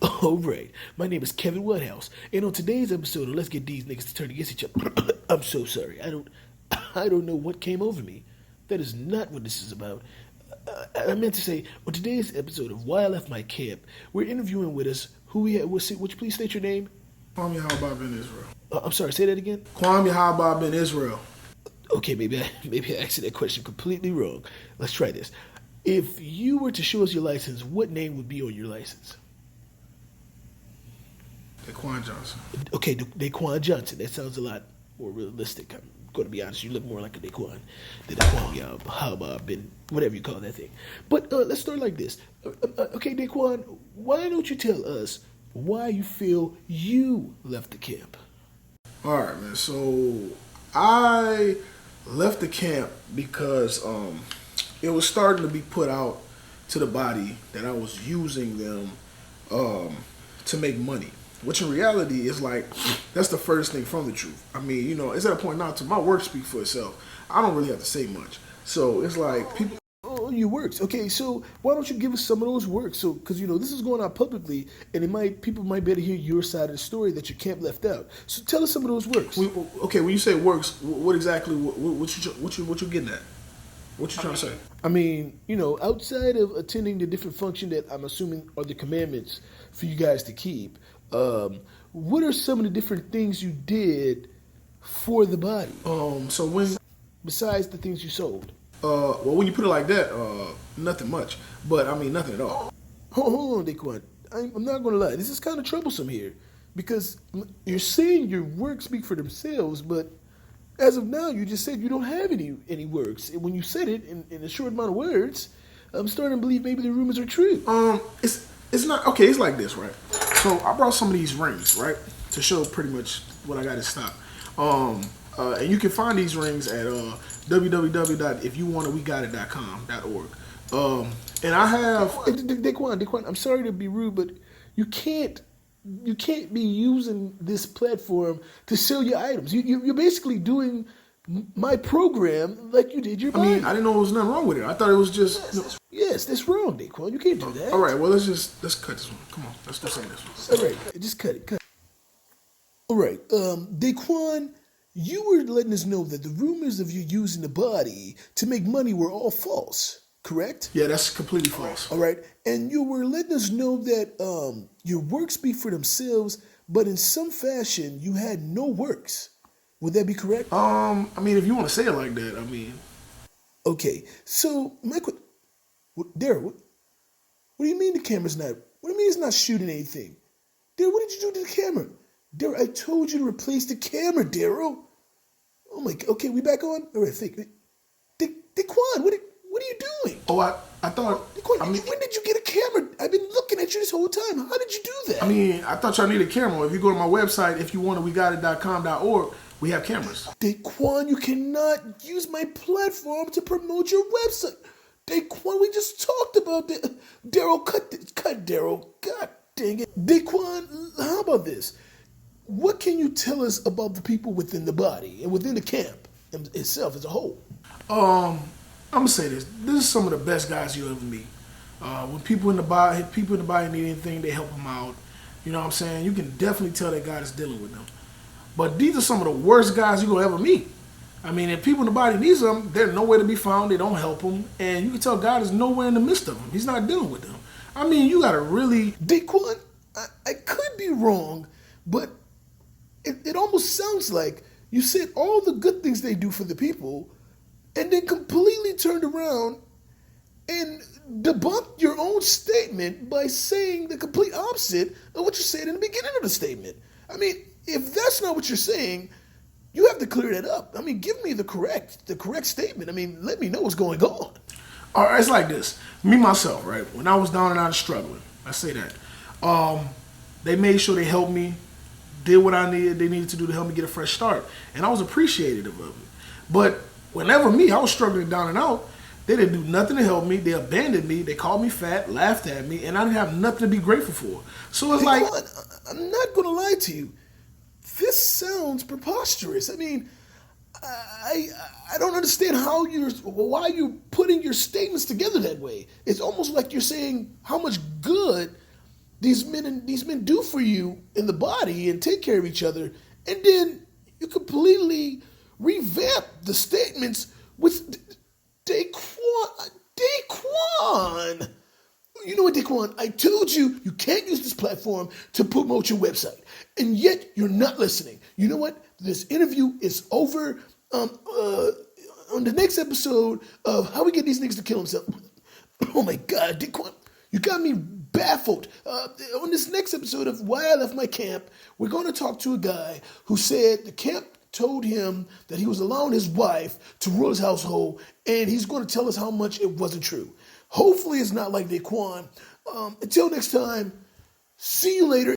All right, my name is Kevin Woodhouse, and on today's episode of Let's Get These Niggas to Turn Against Each Other, I'm so sorry. I don't know what came over me. That is not what this is about. I meant to say, on today's episode of Why I Left My Camp, we're interviewing with us who we have. Would you please state your name? Kwame Habab in Israel. I'm sorry, say that again? Kwame Habab in Israel. Okay, maybe I answered that question completely wrong. Let's try this. If you were to show us your license, what name would be on your license? Daquan Johnson. Okay, Daquan Johnson. That sounds a lot more realistic. I'm going to be honest. You look more like a Daquan than a Kwame Habab and whatever you call that thing. But let's start like this. Okay, Daquan, why don't you tell us why you feel you left the camp? All right, man. So I left the camp because it was starting to be put out to the body that I was using them to make money. Which in reality is like, that's the first thing from the truth. I mean, it's at a point now to my work speak for itself. I don't really have to say much. So it's like people. Oh, your works. Okay, so why don't you give us some of those works? So, because this is going out publicly, and people might better hear your side of the story that your camp left out. So tell us some of those works. Okay, when you say works, what exactly? What you getting at? What you trying to say? I mean, outside of attending the different function that I'm assuming are the commandments for you guys to keep, what are some of the different things you did for the body? Besides the things you sold? Well, when you put it like that, nothing much. But I mean, nothing at all. Hold on, Daquan. I'm not going to lie. This is kind of troublesome here because you're saying your works speak for themselves, but as of now, you just said you don't have any works. And when you said it in a short amount of words, I'm starting to believe maybe the rumors are true. It's not okay. It's like this, right? So I brought some of these rings, right, to show pretty much what I got in stock. And you can find these rings at www.ifyouwantitwegotit.com.org. And I have Daquan, I'm sorry to be rude, but you can't be using this platform to sell your items. You're basically doing my program like you did your body. I mean, I didn't know there was nothing wrong with it. I thought it was just. Yes, that's wrong, Daquan. You can't do that. All right, well, let's cut this one. Come on, let's do something this one. All right, just cut it. All right, Daquan, you were letting us know that the rumors of you using the body to make money were all false, correct? Yeah, that's completely false. All right, and you were letting us know that your works speak for themselves, but in some fashion you had no works. Would that be correct? I mean, if you want to say it like that, I mean. Okay, so Daryl, what do you mean the camera's not? What do you mean it's not shooting anything? Daryl, what did you do to the camera? Daryl, I told you to replace the camera, Daryl. Oh my God. Okay, we back on? All right, think. Daquan, what are you doing? Oh, I thought. Daquan, when did you get a camera? I've been looking at you this whole time. How did you do that? I mean, I thought y'all needed a camera. If you go to my website, ifyouwantitwegotit.com.org, we have cameras. Daquan, you cannot use my platform to promote your website. Daquan, we just talked about that. Daryl, cut Daryl. God dang it. Daquan, how about this? What can you tell us about the people within the body and within the camp itself as a whole? I'm gonna say this. This is some of the best guys you'll ever meet. When people in the body need anything, they help them out. You know what I'm saying? You can definitely tell that God is dealing with them. But these are some of the worst guys you're gonna ever meet. I mean, if people in the body need them, they're nowhere to be found. They don't help them, and you can tell God is nowhere in the midst of them. He's not dealing with them. I mean, you gotta really. Daquan, I could be wrong, but it almost sounds like you said all the good things they do for the people, and then completely turned around and debunked your own statement by saying the complete opposite of what you said in the beginning of the statement. I mean, if that's not what you're saying, you have to clear that up. I mean, give me the correct statement. I mean, let me know what's going on. All right, it's like this. Me, myself, right? When I was down and out struggling, I say that. They made sure they helped me, did what they needed to do to help me get a fresh start. And I was appreciative of it. But whenever I was struggling down and out, they didn't do nothing to help me. They abandoned me. They called me fat, laughed at me, and I didn't have nothing to be grateful for. So it's like. I'm not going to lie to you. This sounds preposterous. I mean, I don't understand why you're putting your statements together that way. It's almost like you're saying how much good these men do for you in the body and take care of each other, and then you completely revamp the statements with Daquan. Daquan. You know what, Daquan? I told you you can't use this platform to promote your website, and yet you're not listening. You know what? This interview is over. On the next episode of How We Get These Niggas to Kill Themselves. Oh my God, Daquan, you got me baffled. On this next episode of Why I Left My Camp, we're going to talk to a guy who said the camp told him that he was allowing his wife to rule his household, and he's going to tell us how much it wasn't true. Hopefully it's not like Daquan. Until next time, see you later.